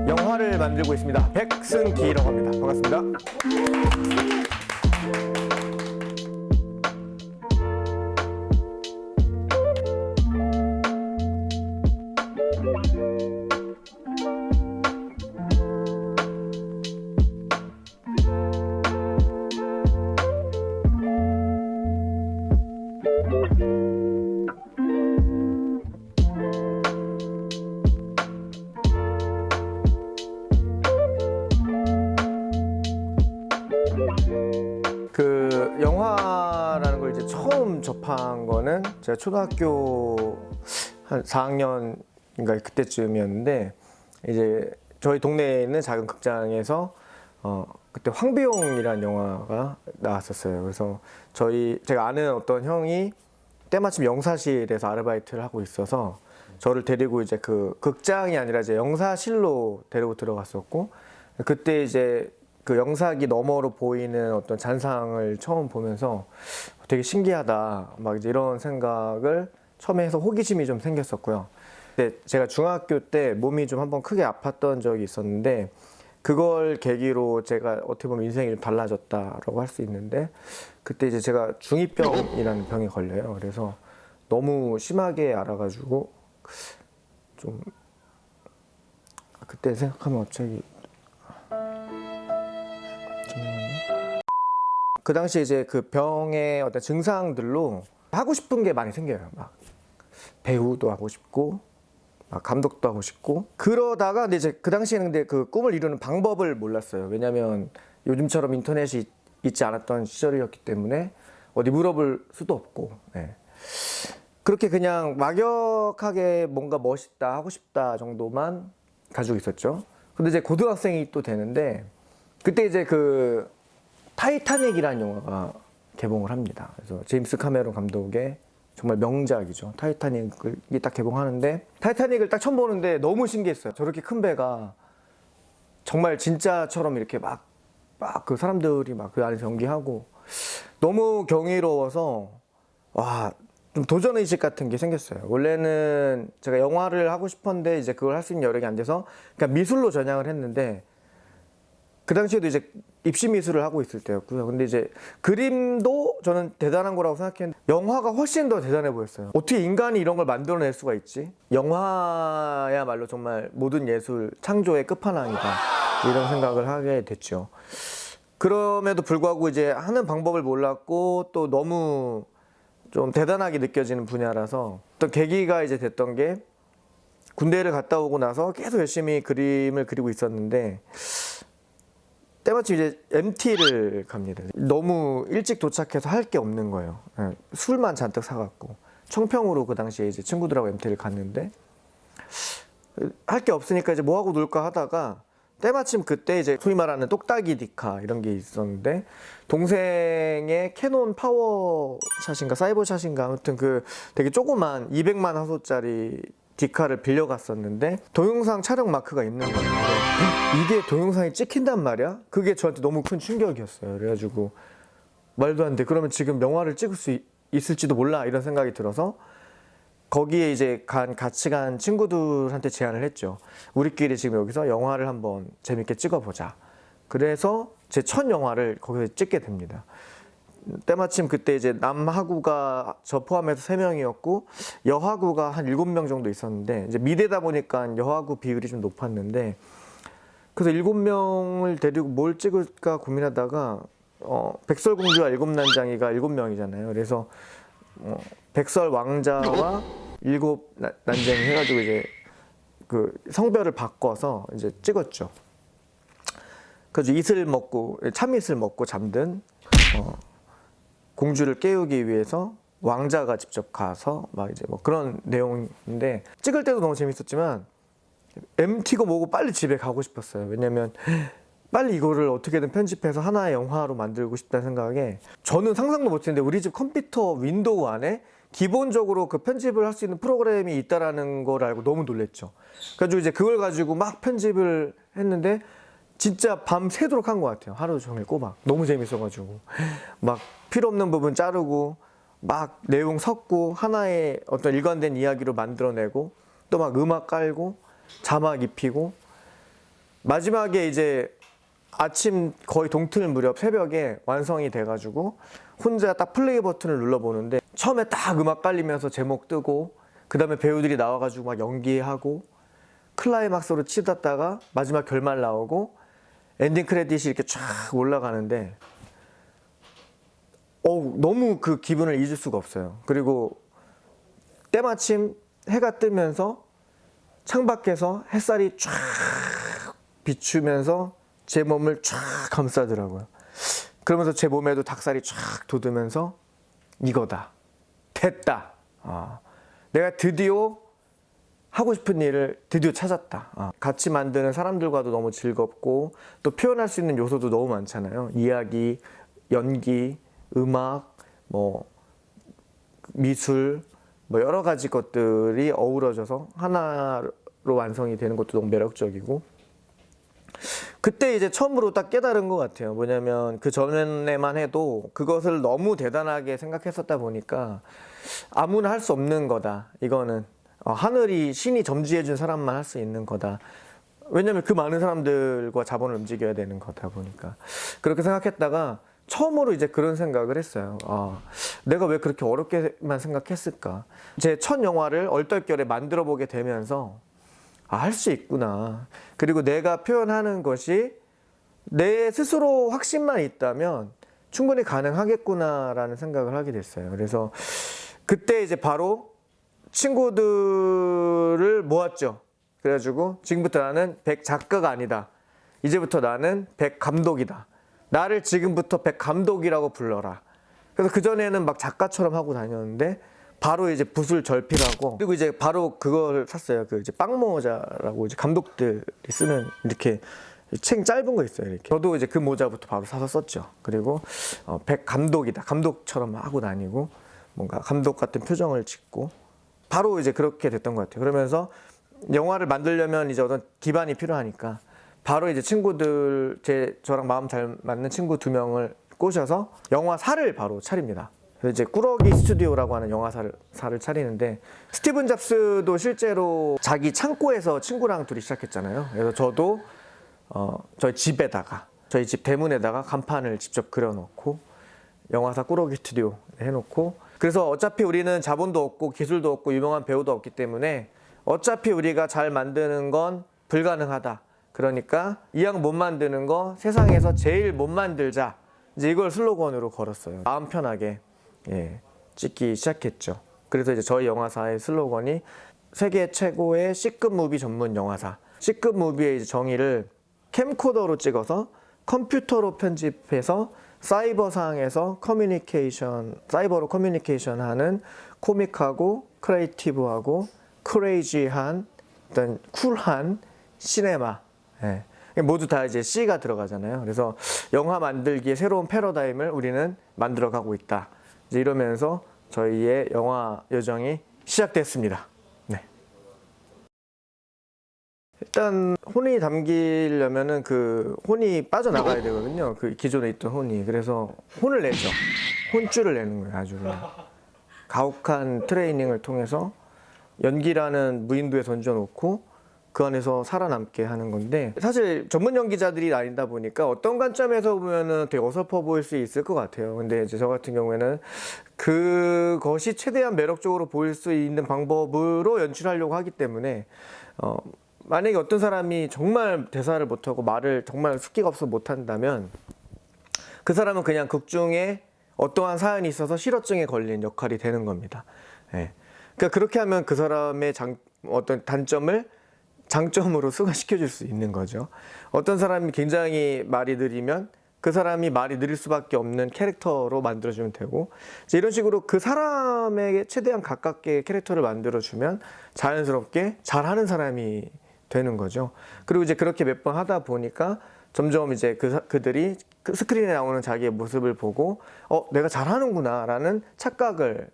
영화를 만들고 있습니다. 백승기라고 합니다. 반갑습니다. 그 영화라는 걸 이제 처음 접한 거는 제가 초등학교 한 4학년인가 그때쯤이었는데, 이제 저희 동네에 있는 작은 극장에서 그때 황비용이라는 영화가 나왔었어요. 그래서 제가 아는 어떤 형이 때마침 영사실에서 아르바이트를 하고 있어서 저를 데리고 이제 그 극장이 아니라 이제 영사실로 데리고 들어갔었고, 그때 이제 그 영사기 너머로 보이는 어떤 잔상을 처음 보면서 되게 신기하다, 막 이제 이런 생각을 처음에 해서 호기심이 좀 생겼었고요. 근데 제가 중학교 때 몸이 좀 한번 크게 아팠던 적이 있었는데, 그걸 계기로 제가 어떻게 보면 인생이 좀 달라졌다라고 할 수 있는데, 그때 이제 제가 중2병이라는 병에 걸려요. 그래서 너무 심하게 알아가지고 좀 그때 생각하면 갑자기 그 당시 이제 그 병의 어떤 증상들로 하고 싶은 게 많이 생겨요. 막 배우도 하고 싶고, 막 감독도 하고 싶고. 그러다가 근데 이제 그 당시에는 근데 그 꿈을 이루는 방법을 몰랐어요. 왜냐면 요즘처럼 인터넷이 있지 않았던 시절이었기 때문에 어디 물어볼 수도 없고. 네. 그렇게 그냥 막역하게 뭔가 멋있다, 하고 싶다 정도만 가지고 있었죠. 근데 이제 고등학생이 또 되는데, 그때 이제 그 타이타닉이라는 영화가 개봉을 합니다. 그래서 제임스 카메론 감독의 정말 명작이죠. 타이타닉이 딱 개봉하는데, 타이타닉을 딱 처음 보는데 너무 신기했어요. 저렇게 큰 배가 정말 진짜처럼 이렇게 막 그 사람들이 막 그 안에서 연기하고 너무 경이로워서, 와, 좀 도전의식 같은 게 생겼어요. 원래는 제가 영화를 하고 싶었는데 이제 그걸 할 수 있는 여력이 안 돼서 그냥 미술로 전향을 했는데, 그 당시에도 이제 입시 미술을 하고 있을 때였고요. 근데 이제 그림도 저는 대단한 거라고 생각했는데, 영화가 훨씬 더 대단해 보였어요. 어떻게 인간이 이런 걸 만들어낼 수가 있지? 영화야말로 정말 모든 예술 창조의 끝판왕이다, 이런 생각을 하게 됐죠. 그럼에도 불구하고 이제 하는 방법을 몰랐고, 또 너무 좀 대단하게 느껴지는 분야라서, 또 계기가 이제 됐던 게, 군대를 갔다 오고 나서 계속 열심히 그림을 그리고 있었는데, 때마침 이제 MT를 갑니다. 너무 일찍 도착해서 할 게 없는 거예요. 술만 잔뜩 사갖고 청평으로 그 당시에 이제 친구들하고 MT를 갔는데, 할 게 없으니까 이제 뭐 하고 놀까 하다가, 때마침 그때 이제 소위 말하는 똑딱이 디카 이런 게 있었는데, 동생의 캐논 파워샷인가 사이버샷인가 아무튼 그 되게 조그만 200만 화소짜리 디카를 빌려갔었는데, 동영상 촬영 마크가 있는 거예요. 이게 동영상이 찍힌단 말이야? 그게 저한테 너무 큰 충격이었어요. 그래가지고 말도 안 돼, 그러면 지금 영화를 찍을 수 있을지도 몰라, 이런 생각이 들어서 거기에 이제 같이 간 친구들한테 제안을 했죠. 우리끼리 지금 여기서 영화를 한번 재밌게 찍어보자. 그래서 제 첫 영화를 거기서 찍게 됩니다. 때마침 그때 이제 남하구가 저 포함해서 3명이었고 여하구가 한 7명 정도 있었는데, 이제 미대다 보니까 여하구 비율이 좀 높았는데, 그래서 7명을 데리고 뭘 찍을까 고민하다가 백설공주와 7난장이가 7명이잖아요. 그래서 백설 왕자와 7난쟁이 해가지고 이제 그 성별을 바꿔서 이제 찍었죠. 그래서 참이슬 먹고 잠든 공주를 깨우기 위해서 왕자가 직접 가서 막 이제 뭐 그런 내용인데, 찍을 때도 너무 재밌었지만 MT고 뭐고 빨리 집에 가고 싶었어요. 왜냐면 빨리 이거를 어떻게든 편집해서 하나의 영화로 만들고 싶다는 생각에 저는 상상도 못했는데 우리 집 컴퓨터 윈도우 안에 기본적으로 그 편집을 할 수 있는 프로그램이 있다라는 걸 알고 너무 놀랬죠. 그래가지고 이제 그걸 가지고 막 편집을 했는데 진짜 밤 새도록 한 것 같아요. 하루 종일 꼬박. 너무 재밌어가지고 막 필요 없는 부분 자르고 막 내용 섞고 하나의 어떤 일관된 이야기로 만들어내고 또 막 음악 깔고 자막 입히고 마지막에 이제 아침 거의 동틀 무렵 새벽에 완성이 돼가지고 혼자 딱 플레이 버튼을 눌러보는데 처음에 딱 음악 깔리면서 제목 뜨고 그 다음에 배우들이 나와가지고 막 연기하고 클라이막스로 치닫다가 마지막 결말 나오고 엔딩 크레딧이 이렇게 쫙 올라가는데 너무 그 기분을 잊을 수가 없어요. 그리고 때마침 해가 뜨면서 창밖에서 햇살이 쫙 비추면서 제 몸을 쫙 감싸더라고요. 그러면서 제 몸에도 닭살이 쫙 돋으면서 이거다. 됐다. 내가 드디어 하고 싶은 일을 드디어 찾았다. 같이 만드는 사람들과도 너무 즐겁고 또 표현할 수 있는 요소도 너무 많잖아요. 이야기, 연기, 음악, 뭐 미술, 뭐 여러 가지 것들이 어우러져서 하나로 완성이 되는 것도 너무 매력적이고 그때 이제 처음으로 딱 깨달은 것 같아요. 뭐냐면 그 전에만 해도 그것을 너무 대단하게 생각했었다 보니까 아무나 할 수 없는 거다. 이거는 하늘이 신이 점지해준 사람만 할 수 있는 거다. 왜냐면 그 많은 사람들과 자본을 움직여야 되는 거다 보니까 그렇게 생각했다가 처음으로 이제 그런 생각을 했어요. 내가 왜 그렇게 어렵게만 생각했을까? 제 첫 영화를 얼떨결에 만들어 보게 되면서 할 수 있구나. 그리고 내가 표현하는 것이 내 스스로 확신만 있다면 충분히 가능하겠구나라는 생각을 하게 됐어요. 그래서 그때 이제 바로 친구들을 모았죠. 그래가지고 지금부터 나는 백 작가가 아니다. 이제부터 나는 백 감독이다. 나를 지금부터 백 감독이라고 불러라. 그래서 그전에는 막 작가처럼 하고 다녔는데 바로 이제 붓을 절필하고 그리고 이제 바로 그걸 샀어요. 그 이제 빵모자라고 이제 감독들이 쓰는 이렇게 책 짧은 거 있어요. 이렇게. 저도 이제 그 모자부터 바로 사서 썼죠. 그리고 백 감독이다. 감독처럼 하고 다니고 뭔가 감독 같은 표정을 짓고 바로 이제 그렇게 됐던 것 같아요. 그러면서 영화를 만들려면 이제 어떤 기반이 필요하니까 바로 이제 친구들 저랑 마음 잘 맞는 친구 2명을 꼬셔서 영화사를 바로 차립니다. 그래서 이제 꾸러기 스튜디오라고 하는 영화사를 차리는데 스티븐 잡스도 실제로 자기 창고에서 친구랑 둘이 시작했잖아요. 그래서 저도 저희 집에다가 저희 집 대문에다가 간판을 직접 그려놓고 영화사 꾸러기 스튜디오 해놓고 그래서 어차피 우리는 자본도 없고 기술도 없고 유명한 배우도 없기 때문에 어차피 우리가 잘 만드는 건 불가능하다. 그러니까 이왕 못 만드는 거 세상에서 제일 못 만들자. 이제 이걸 슬로건으로 걸었어요. 마음 편하게 찍기 시작했죠. 그래서 이제 저희 영화사의 슬로건이 세계 최고의 C급 무비 전문 영화사. C급 무비의 이제 정의를 캠코더로 찍어서 컴퓨터로 편집해서 사이버상에서 사이버로 커뮤니케이션 하는 코믹하고 크리에이티브하고 크레이지한 어떤 쿨한 시네마. 모두 다 이제 C가 들어가잖아요. 그래서 영화 만들기의 새로운 패러다임을 우리는 만들어가고 있다. 이제 이러면서 저희의 영화 여정이 시작됐습니다. 네. 일단 혼이 담기려면은 그 혼이 빠져나가야 되거든요. 그 기존에 있던 혼이. 그래서 혼을 내죠. 혼줄을 내는 거예요. 아주 가혹한 트레이닝을 통해서 연기라는 무인도에 던져놓고 그 안에서 살아남게 하는 건데 사실 전문 연기자들이 아니다 보니까 어떤 관점에서 보면은 되게 어설퍼 보일 수 있을 것 같아요. 근데 이제 저 같은 경우에는 그것이 최대한 매력적으로 보일 수 있는 방법으로 연출하려고 하기 때문에 만약에 어떤 사람이 정말 대사를 못하고 말을 정말 숫기가 없어서 못한다면 그 사람은 그냥 극 중에 어떠한 사연이 있어서 실어증에 걸린 역할이 되는 겁니다. 그러니까 그렇게 하면 그 사람의 어떤 단점을 장점으로 승화시켜 줄 수 있는 거죠. 어떤 사람이 굉장히 말이 느리면 그 사람이 말이 느릴 수밖에 없는 캐릭터로 만들어주면 되고 이런 식으로 그 사람에게 최대한 가깝게 캐릭터를 만들어주면 자연스럽게 잘하는 사람이 되는 거죠. 그리고 이제 그렇게 몇 번 하다 보니까 점점 이제 그들이 그 스크린에 나오는 자기의 모습을 보고 내가 잘하는구나라는 착각을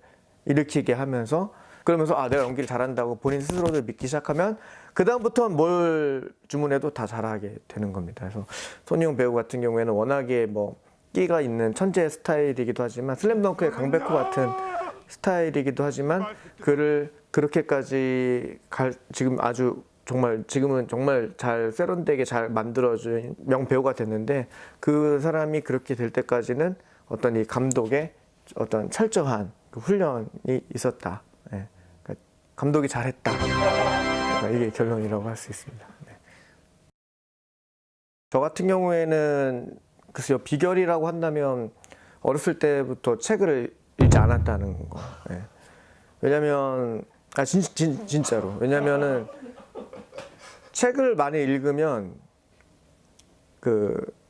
일으키게 하면서 그러면서 내가 연기를 잘한다고 본인 스스로를 믿기 시작하면 그다음부터는 뭘 주문해도 다 잘하게 되는 겁니다. 그래서 손희웅 배우 같은 경우에는 워낙에 뭐 끼가 있는 천재 스타일이기도 하지만 슬램덩크의 강백호 같은 스타일이기도 하지만 그를 그렇게까지 지금 아주 정말 지금은 정말 잘 세련되게 잘 만들어준 명배우가 됐는데 그 사람이 그렇게 될 때까지는 어떤 이 감독의 어떤 철저한 그 훈련이 있었다. 예. 그러니까 감독이 잘했다. 그러니까 이게 결론이라고 할 수 있습니다. 네. 저 같은 경우에는 글쎄요, 비결이라고 한다면 어렸을 때부터 책을 읽지 않았다는 거. 예. 왜냐면 진짜로 왜냐면은 책을 많이 읽으면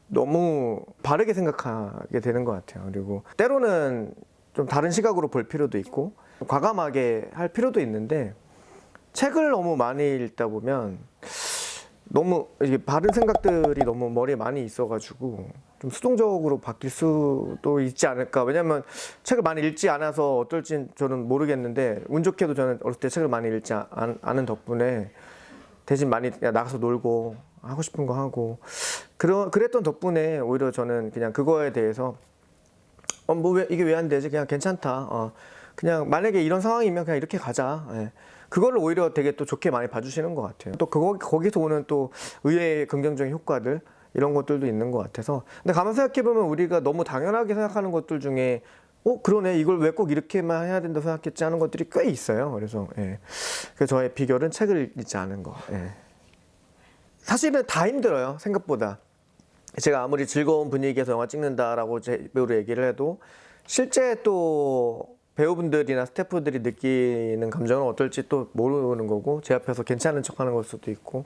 너무 바르게 생각하게 되는 것 같아요. 그리고 때로는 좀 다른 시각으로 볼 필요도 있고 과감하게 할 필요도 있는데 책을 너무 많이 읽다 보면 너무 이게 바른 생각들이 너무 머리에 많이 있어가지고 좀 수동적으로 바뀔 수도 있지 않을까. 왜냐면 책을 많이 읽지 않아서 어떨진 저는 모르겠는데 운 좋게도 저는 어렸을 때 책을 많이 읽지 않은 덕분에 대신 많이 나가서 놀고 하고 싶은 거 하고 그랬던 덕분에 오히려 저는 그냥 그거에 대해서 이게 왜 안 되지? 그냥 괜찮다. 그냥 만약에 이런 상황이면 그냥 이렇게 가자. 예. 그걸로 오히려 되게 또 좋게 많이 봐주시는 것 같아요. 또 거기서 오는 또 의외의 긍정적인 효과들 이런 것들도 있는 것 같아서. 근데 가만 생각해보면 우리가 너무 당연하게 생각하는 것들 중에 그러네. 이걸 왜 꼭 이렇게만 해야 된다고 생각했지 하는 것들이 꽤 있어요. 그래서 저의 비결은 책을 읽지 않은 거. 예. 사실은 다 힘들어요. 생각보다. 제가 아무리 즐거운 분위기에서 영화 찍는다라고 제 배우로 얘기를 해도 실제 또 배우분들이나 스태프들이 느끼는 감정은 어떨지 또 모르는 거고 제 앞에서 괜찮은 척하는 걸 수도 있고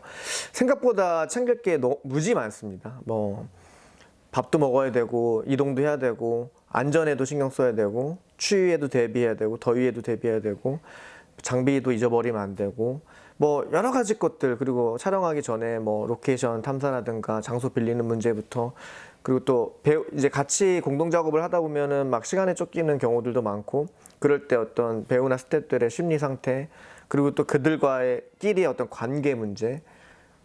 생각보다 챙길 게 무지 많습니다. 뭐 밥도 먹어야 되고 이동도 해야 되고 안전에도 신경 써야 되고 추위에도 대비해야 되고 더위에도 대비해야 되고 장비도 잊어버리면 안 되고 뭐 여러 가지 것들 그리고 촬영하기 전에 뭐 로케이션 탐사라든가 장소 빌리는 문제부터 그리고 또 이제 같이 공동 작업을 하다 보면은 막 시간에 쫓기는 경우들도 많고 그럴 때 어떤 배우나 스태프들의 심리 상태 그리고 또 그들과의 끼리의 어떤 관계 문제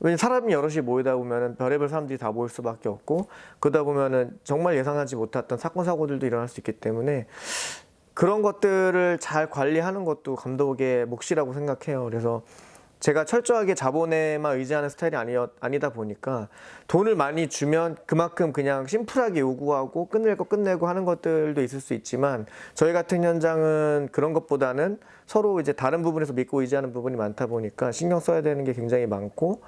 왜냐면 사람이 여럿이 모이다 보면은 별의별 사람들이 다 모일 수밖에 없고 그러다 보면은 정말 예상하지 못했던 사건 사고들도 일어날 수 있기 때문에 그런 것들을 잘 관리하는 것도 감독의 몫이라고 생각해요. 그래서 제가 철저하게 자본에만 의지하는 스타일이 아니다 보니까 돈을 많이 주면 그만큼 그냥 심플하게 요구하고 끝낼 거 끝내고 하는 것들도 있을 수 있지만 저희 같은 현장은 그런 것보다는 서로 이제 다른 부분에서 믿고 의지하는 부분이 많다 보니까 신경 써야 되는 게 굉장히 많고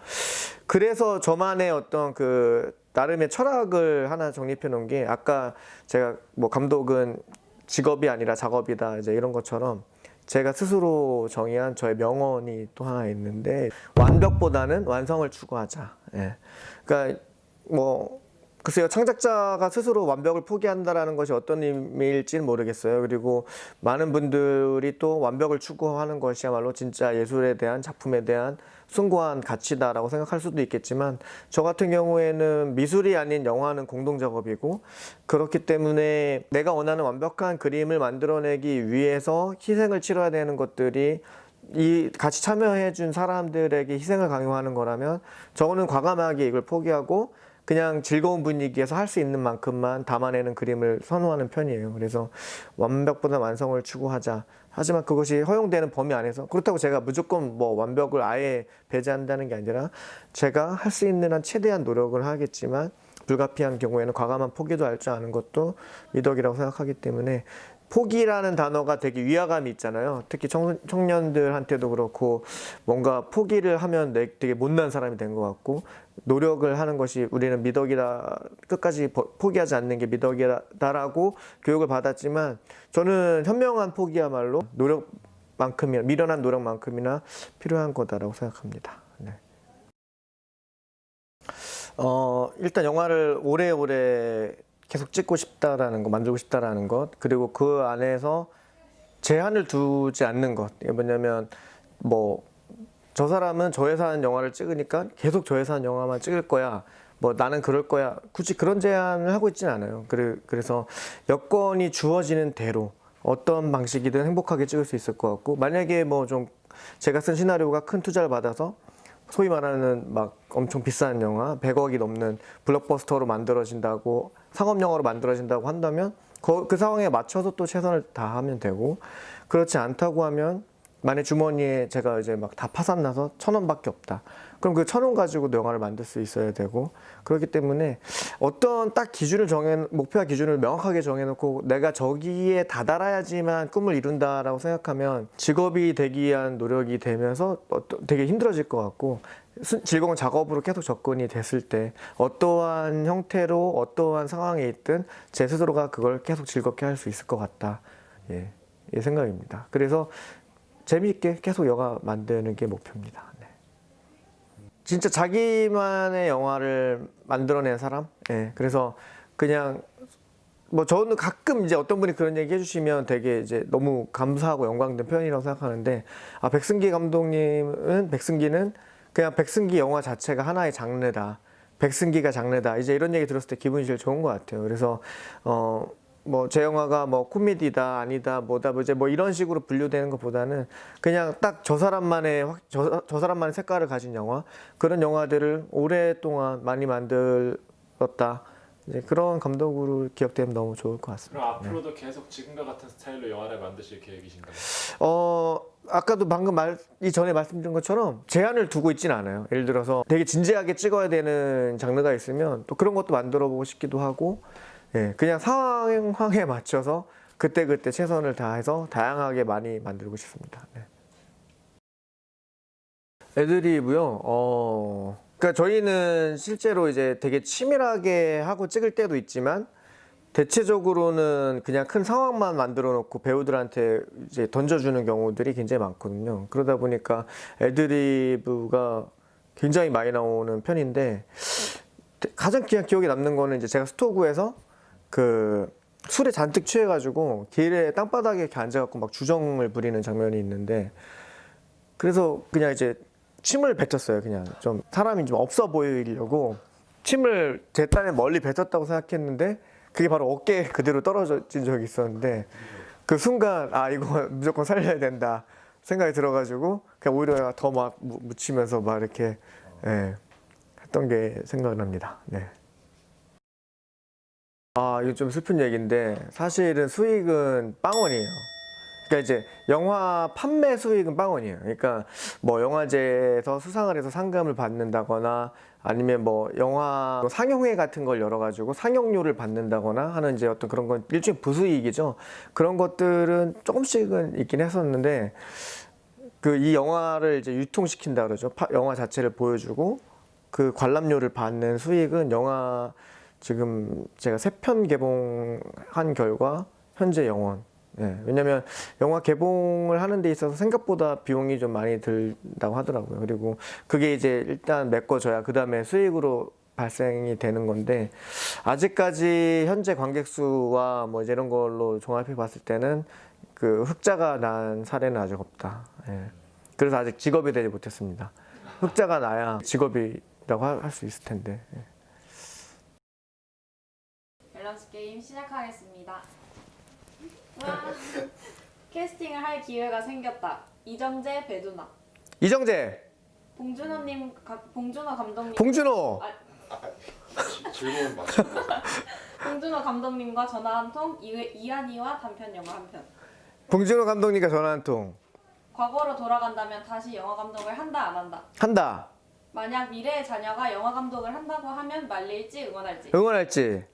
그래서 저만의 어떤 나름의 철학을 하나 정립해 놓은 게 아까 제가 뭐 감독은 직업이 아니라 작업이다 이제 이런 것처럼 제가 스스로 정의한 저의 명언이 또 하나 있는데 완벽보다는 완성을 추구하자. 예. 그러니까 뭐 글쎄요 창작자가 스스로 완벽을 포기한다라는 것이 어떤 의미일지는 모르겠어요. 그리고 많은 분들이 또 완벽을 추구하는 것이야말로 진짜 예술에 대한 작품에 대한 숭고한 가치다라고 생각할 수도 있겠지만 저 같은 경우에는 미술이 아닌 영화는 공동 작업이고 그렇기 때문에 내가 원하는 완벽한 그림을 만들어내기 위해서 희생을 치러야 되는 것들이 같이 참여해 준 사람들에게 희생을 강요하는 거라면 저는 과감하게 이걸 포기하고 그냥 즐거운 분위기에서 할 수 있는 만큼만 담아내는 그림을 선호하는 편이에요. 그래서 완벽보다 완성을 추구하자. 하지만 그것이 허용되는 범위 안에서 그렇다고 제가 무조건 뭐 완벽을 아예 배제한다는 게 아니라 제가 할 수 있는 한 최대한 노력을 하겠지만 불가피한 경우에는 과감한 포기도 할 줄 아는 것도 미덕이라고 생각하기 때문에 포기라는 단어가 되게 위화감이 있잖아요. 특히 청년들한테도 그렇고 뭔가 포기를 하면 되게 못난 사람이 된 것 같고 노력을 하는 것이 우리는 미덕이다 끝까지 포기하지 않는 게 미덕이다라고 교육을 받았지만 저는 현명한 포기야말로 노력만큼이나 미련한 노력만큼이나 필요한 거다라고 생각합니다. 네. 일단 영화를 오래오래 계속 찍고 싶다라는 것, 만들고 싶다라는 것, 그리고 그 안에서 제한을 두지 않는 것. 이게 뭐냐면 뭐 저 사람은 저 회사 하는 영화를 찍으니까 계속 저 회사 하는 영화만 찍을 거야. 뭐 나는 그럴 거야. 굳이 그런 제안을 하고 있지는 않아요. 그래서 여건이 주어지는 대로 어떤 방식이든 행복하게 찍을 수 있을 것 같고, 만약에 뭐 좀 제가 쓴 시나리오가 큰 투자를 받아서 소위 말하는 막 엄청 비싼 영화 100억이 넘는 블록버스터로 만들어진다고, 상업 영화로 만들어진다고 한다면 그 상황에 맞춰서 또 최선을 다하면 되고, 그렇지 않다고 하면 만약 주머니에 제가 이제 막 다 파산나서 1,000원밖에 없다. 그럼 그 1,000원 가지고도 영화를 만들 수 있어야 되고, 그렇기 때문에 어떤 딱 목표와 기준을 명확하게 정해놓고 내가 저기에 다다라야지만 꿈을 이룬다라고 생각하면 직업이 되기 위한 노력이 되면서 되게 힘들어질 것 같고, 즐거운 작업으로 계속 접근이 됐을 때 어떠한 형태로 어떠한 상황에 있든 제 스스로가 그걸 계속 즐겁게 할 수 있을 것 같다. 예, 이 생각입니다. 그래서 재미있게 계속 영화 만드는 게 목표입니다. 네. 진짜 자기만의 영화를 만들어낸 사람? 예, 그래서 그냥 뭐 저는 가끔 이제 어떤 분이 그런 얘기 해주시면 되게 이제 너무 감사하고 영광된 표현이라고 생각하는데, 백승기는 그냥 백승기 영화 자체가 하나의 장르다. 백승기가 장르다. 이제 이런 얘기 들었을 때 기분이 제일 좋은 것 같아요. 그래서 뭐 제 영화가 뭐 코미디다 아니다 뭐다 뭐 이제 뭐 이런 식으로 분류되는 것보다는 그냥 딱 저 사람만의 색깔을 가진 영화, 그런 영화들을 오랫동안 많이 만들었다. 이제 그런 감독으로 기억되면 너무 좋을 것 같습니다. 그럼 앞으로도 계속 지금과 같은 스타일로 영화를 만드실 계획이신가요? 아까도 방금 이전에 말씀드린 것처럼 제한을 두고 있지는 않아요. 예를 들어서 되게 진지하게 찍어야 되는 장르가 있으면 또 그런 것도 만들어 보고 싶기도 하고, 예, 그냥 상황에 맞춰서 그때그때 최선을 다해서 다양하게 많이 만들고 싶습니다. 네. 애드리브요? 그러니까 저희는 실제로 이제 되게 치밀하게 하고 찍을 때도 있지만, 대체적으로는 그냥 큰 상황만 만들어 놓고 배우들한테 이제 던져주는 경우들이 굉장히 많거든요. 그러다 보니까 애드리브가 굉장히 많이 나오는 편인데, 가장 기억에 남는 거는 이제 제가 스토구에서 그 술에 잔뜩 취해가지고 길에 땅바닥에 이렇게 앉아갖고 막 주정을 부리는 장면이 있는데, 그래서 그냥 이제 침을 뱉었어요. 그냥 좀 사람이 좀 없어 보이려고 침을 제 딴에 멀리 뱉었다고 생각했는데 그게 바로 어깨에 그대로 떨어진 적이 있었는데, 그 순간 이거 무조건 살려야 된다 생각이 들어가지고 그냥 오히려 더 막 묻히면서 막 이렇게, 예, 했던 게 생각납니다. 네. 이거 좀 슬픈 얘기인데 사실은 수익은 빵원이에요. 그러니까 이제 영화 판매 수익은 빵원이에요. 그러니까 뭐 영화제에서 수상을 해서 상금을 받는다거나, 아니면 뭐 영화 상영회 같은 걸 열어가지고 상영료를 받는다거나 하는 이제 어떤 그런 건 일종의 부수익이죠. 그런 것들은 조금씩은 있긴 했었는데, 이 영화를 이제 유통시킨다 그러죠. 영화 자체를 보여주고 그 관람료를 받는 수익은 영화 지금 제가 3편 개봉한 결과 현재 0원. 예, 왜냐면 영화 개봉을 하는 데 있어서 생각보다 비용이 좀 많이 들다고 하더라고요. 그리고 그게 이제 일단 메꿔줘야 그 다음에 수익으로 발생이 되는 건데, 아직까지 현재 관객 수와 뭐 이제 이런 걸로 종합해 봤을 때는 그 흑자가 난 사례는 아직 없다. 예. 그래서 아직 직업이 되지 못했습니다. 흑자가 나야 직업이라고 할 수 있을 텐데. 예. 밸런스 게임 시작하겠습니다. 와, 캐스팅을 할 기회가 생겼다. 이정재, 배두나. 이정재, 봉준호 감독님. 봉준호. 즐거운 맞춤. 봉준호 감독님과 전화 한 통, 이한이와 단편 영화 한 편. 봉준호 감독님과 전화 한 통. 과거로 돌아간다면 다시 영화 감독을 한다 안 한다. 한다. 만약 미래의 자녀가 영화 감독을 한다고 하면 말릴지 응원할지. 응원할지.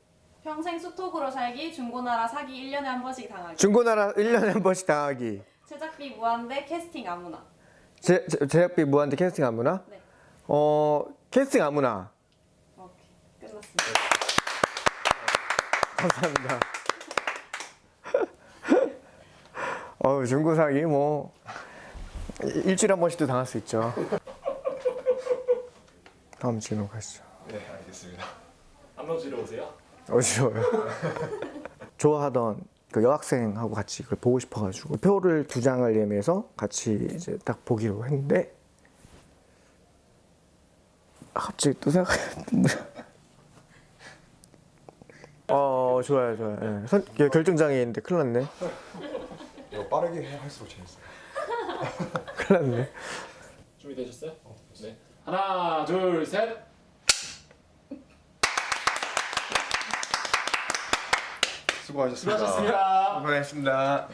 평생 수톡으로 살기, 중고나라 사기 1년에 한 번씩 당하기. 중고나라 1년에 한 번씩 당하기. 제작비 무한대 캐스팅 아무나. 제작비 무한대 캐스팅 아무나? 네. 캐스팅 아무나. 오케이. 끝났습니다. 감사합니다. 중고 사기 뭐 일주일에 한 번씩도 당할 수 있죠. 다음 질문 가시죠. 네, 알겠습니다. 한번 지러오세요. 어지러워요. 좋아하던 그 여학생하고 같이 그걸 보고 싶어가지고 표를 2장을 예매해서 같이 이제 딱 보기로 했는데, 갑자기 또 생각했는데 좋아요, 좋아요. 결정장애인데 큰일 났네. 이거 빠르게 할수록 재밌어요. 큰일 났네. 준비되셨어요? 네. 하나, 둘, 셋. 수고하셨습니다. 수고하셨습니다. 고생하셨습니다.